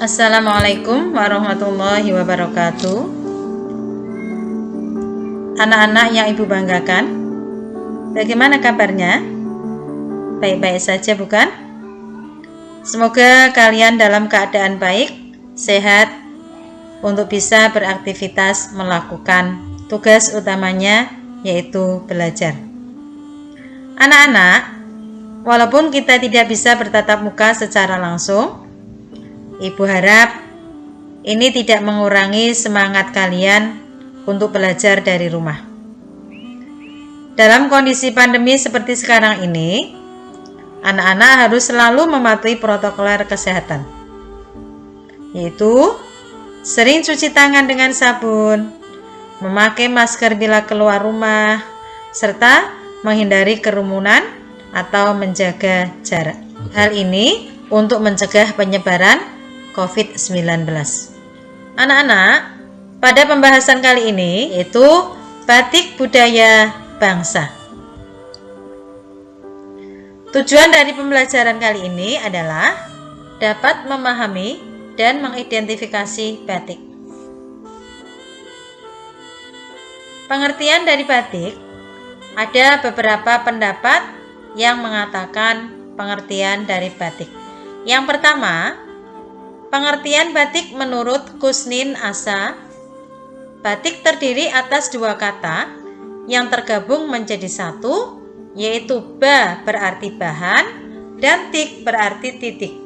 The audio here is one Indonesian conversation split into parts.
Assalamualaikum warahmatullahi wabarakatuh. Anak-anak yang Ibu banggakan, bagaimana kabarnya? Baik-baik saja bukan? Semoga kalian dalam keadaan baik, sehat, untuk bisa beraktivitas melakukan tugas utamanya, yaitu belajar. Anak-anak, walaupun kita tidak bisa bertatap muka secara langsung, Ibu harap ini tidak mengurangi semangat kalian untuk belajar dari rumah. Dalam kondisi pandemi seperti sekarang ini, anak-anak harus selalu mematuhi protokol kesehatan, yaitu sering cuci tangan dengan sabun, memakai masker bila keluar rumah, serta menghindari kerumunan atau menjaga jarak. Hal ini untuk mencegah penyebaran COVID-19. Anak-anak, pada pembahasan kali ini yaitu batik budaya bangsa. Tujuan dari pembelajaran kali ini adalah dapat memahami dan mengidentifikasi batik. Pengertian dari batik, ada beberapa pendapat yang mengatakan pengertian dari batik. Yang pertama, pengertian batik menurut Kusnin Asa, batik terdiri atas dua kata yang tergabung menjadi satu, yaitu ba berarti bahan dan tik berarti titik.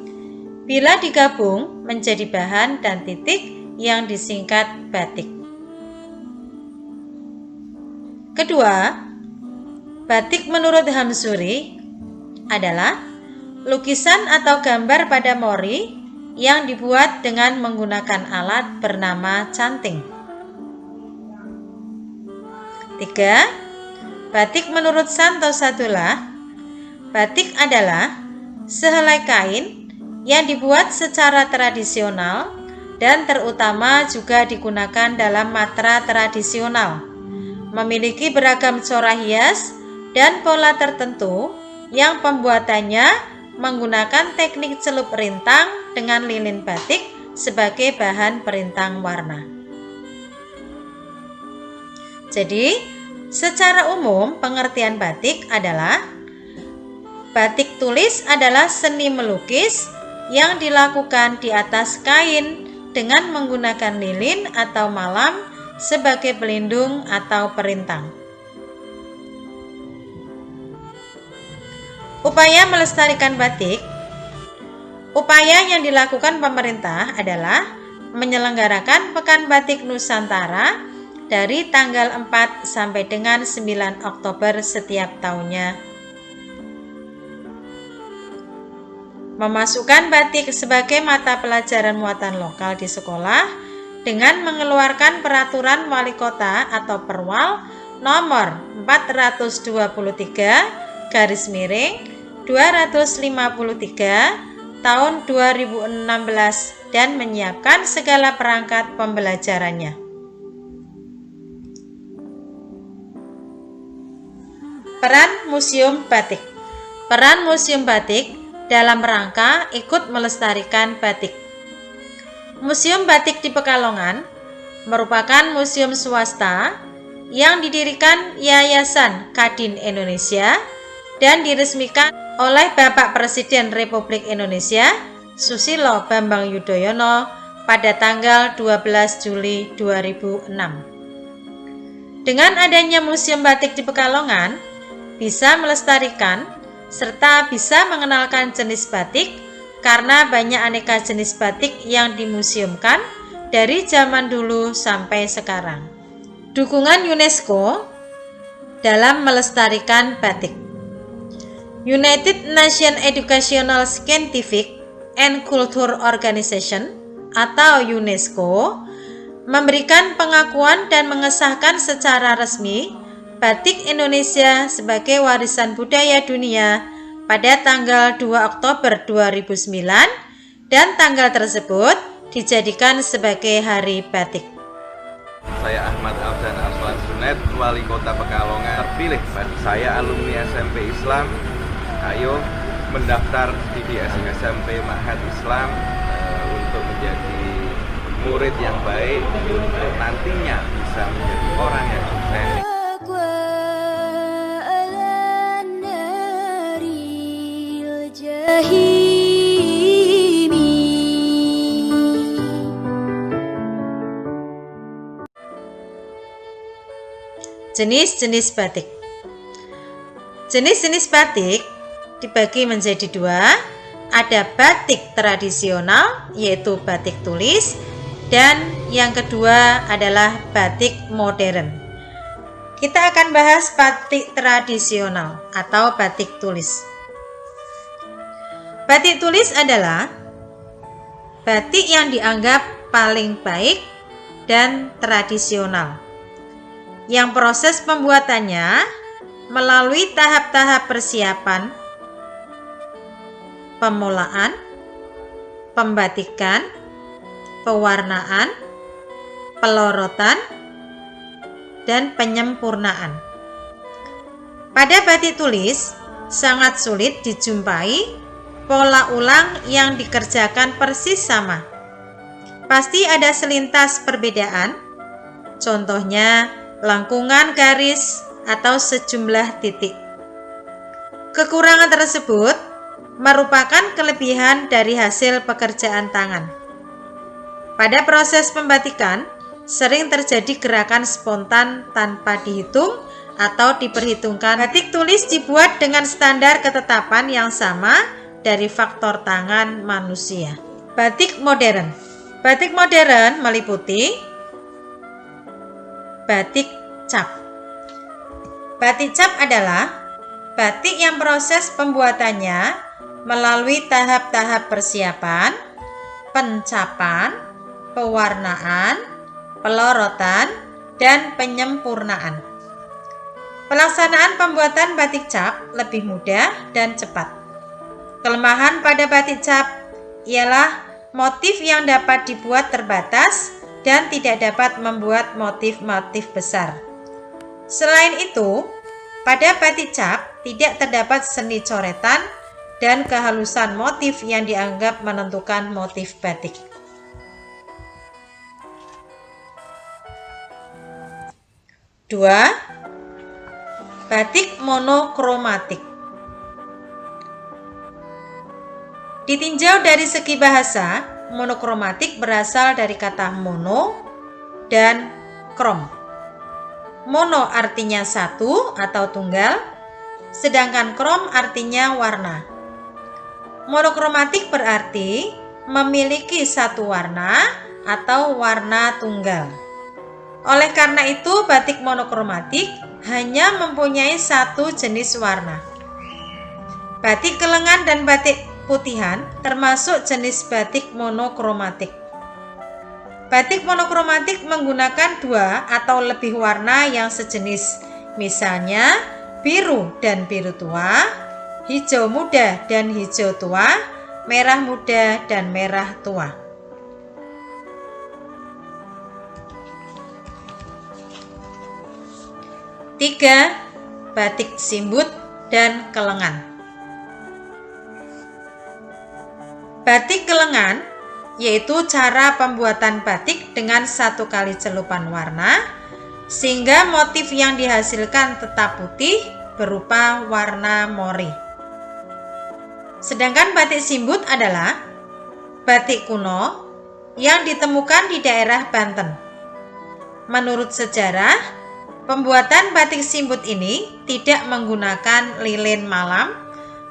Bila digabung menjadi bahan dan titik yang disingkat batik. Kedua, batik menurut Hamsuri adalah lukisan atau gambar pada mori yang dibuat dengan menggunakan alat bernama canting. 3. Batik menurut Santo Sadullah, batik adalah sehelai kain yang dibuat secara tradisional dan terutama juga digunakan dalam matra tradisional, memiliki beragam corak hias dan pola tertentu yang pembuatannya menggunakan teknik celup rintang dengan lilin batik sebagai bahan perintang warna. Jadi, secara umum pengertian batik adalah batik tulis adalah seni melukis yang dilakukan di atas kain dengan menggunakan lilin atau malam sebagai pelindung atau perintang. Upaya melestarikan batik. Upaya yang dilakukan pemerintah adalah menyelenggarakan Pekan Batik Nusantara dari tanggal 4 sampai dengan 9 Oktober setiap tahunnya. Memasukkan batik sebagai mata pelajaran muatan lokal di sekolah dengan mengeluarkan peraturan wali kota atau Perwal nomor 422/253 tahun 2016 dan menyiapkan segala perangkat pembelajarannya. Peran Museum Batik. Peran Museum Batik dalam rangka ikut melestarikan batik. Museum Batik di Pekalongan merupakan museum swasta yang didirikan Yayasan Kadin Indonesia dan diresmikan oleh Bapak Presiden Republik Indonesia Susilo Bambang Yudhoyono pada tanggal 12 Juli 2006. Dengan adanya Museum Batik di Pekalongan, bisa melestarikan serta bisa mengenalkan jenis batik karena banyak aneka jenis batik yang dimuseumkan dari zaman dulu sampai sekarang. Dukungan UNESCO dalam melestarikan batik. United Nations Educational, Scientific and Cultural Organization atau UNESCO memberikan pengakuan dan mengesahkan secara resmi Batik Indonesia sebagai warisan budaya dunia pada tanggal 2 Oktober 2009 dan tanggal tersebut dijadikan sebagai Hari Batik. Saya Ahmad Afdan Arslan Sunet, Wali Kota Pekalongan terpilih. Saya alumni SMP Islam. Ayo mendaftar di SMP Ma'had Islam untuk menjadi murid yang baik untuk nantinya bisa menjadi orang yang sukses. Jenis-jenis batik. Jenis-jenis batik dibagi menjadi dua. Ada batik tradisional, yaitu batik tulis, dan yang kedua adalah batik modern. Kita akan bahas batik tradisional atau batik tulis. Batik tulis adalah batik yang dianggap paling baik dan tradisional, yang proses pembuatannya melalui tahap-tahap persiapan, pemulaan, pembatikan, pewarnaan, pelorotan, dan penyempurnaan. Pada batik tulis, sangat sulit dijumpai pola ulang yang dikerjakan persis sama. Pasti ada selintas perbedaan, contohnya lengkungan garis atau sejumlah titik. Kekurangan tersebut merupakan kelebihan dari hasil pekerjaan tangan. Pada proses pembatikan, sering terjadi gerakan spontan tanpa dihitung atau diperhitungkan. Batik tulis dibuat dengan standar ketetapan yang sama dari faktor tangan manusia. Batik modern. Batik modern meliputi batik cap. Batik cap adalah batik yang proses pembuatannya melalui tahap-tahap persiapan, pencapan, pewarnaan, pelorotan, dan penyempurnaan. Pelaksanaan pembuatan batik cap lebih mudah dan cepat. Kelemahan pada batik cap ialah motif yang dapat dibuat terbatas dan tidak dapat membuat motif-motif besar. Selain itu, pada batik cap tidak terdapat seni coretan dan kehalusan motif yang dianggap menentukan motif batik. Dua, batik monokromatik. Ditinjau dari segi bahasa, monokromatik berasal dari kata mono dan krom. Mono artinya satu atau tunggal, sedangkan krom artinya warna. Monokromatik berarti memiliki satu warna atau warna tunggal. Oleh karena itu, batik monokromatik hanya mempunyai satu jenis warna. Batik kelengan dan batik putihan termasuk jenis batik monokromatik. Batik monokromatik menggunakan dua atau lebih warna yang sejenis, misalnya biru dan biru tua, hijau muda dan hijau tua, merah muda dan merah tua. Tiga, batik simbut dan kelengan. Batik kelengan yaitu cara pembuatan batik dengan satu kali celupan warna sehingga motif yang dihasilkan tetap putih berupa warna mori. Sedangkan batik simbut adalah batik kuno yang ditemukan di daerah Banten. Menurut sejarah, pembuatan batik simbut ini tidak menggunakan lilin malam.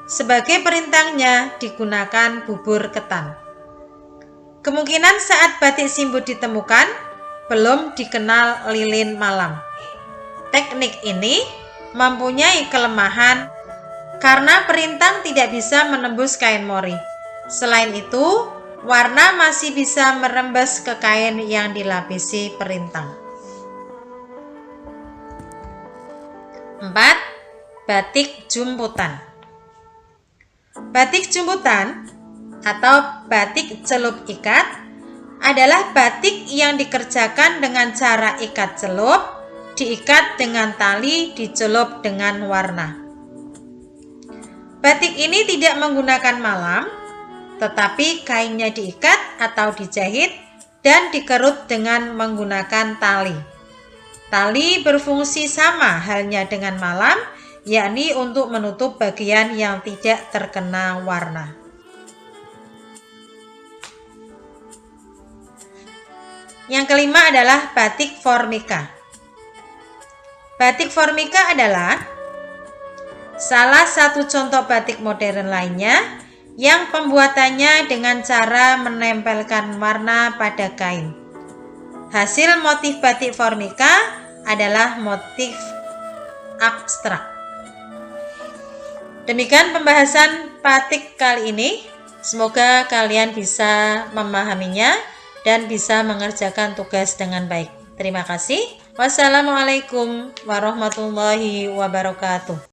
Sebagai perintangnya digunakan bubur ketan. Kemungkinan saat batik simbut ditemukan belum dikenal lilin malam. Teknik ini mempunyai kelemahan karena perintang tidak bisa menembus kain mori. Selain itu, warna masih bisa merembes ke kain yang dilapisi perintang. 4. Batik jumputan. Batik jumputan atau batik celup ikat adalah batik yang dikerjakan dengan cara ikat celup, diikat dengan tali, dicelup dengan warna. Batik ini tidak menggunakan malam, tetapi kainnya diikat atau dijahit dan dikerut dengan menggunakan tali. Tali berfungsi sama halnya dengan malam, yakni untuk menutup bagian yang tidak terkena warna. Yang kelima adalah batik Formica. Batik Formica adalah salah satu contoh batik modern lainnya yang pembuatannya dengan cara menempelkan warna pada kain. Hasil motif batik Formica adalah motif abstrak. Demikian pembahasan batik kali ini. Semoga kalian bisa memahaminya dan bisa mengerjakan tugas dengan baik. Terima kasih. Wassalamualaikum warahmatullahi wabarakatuh.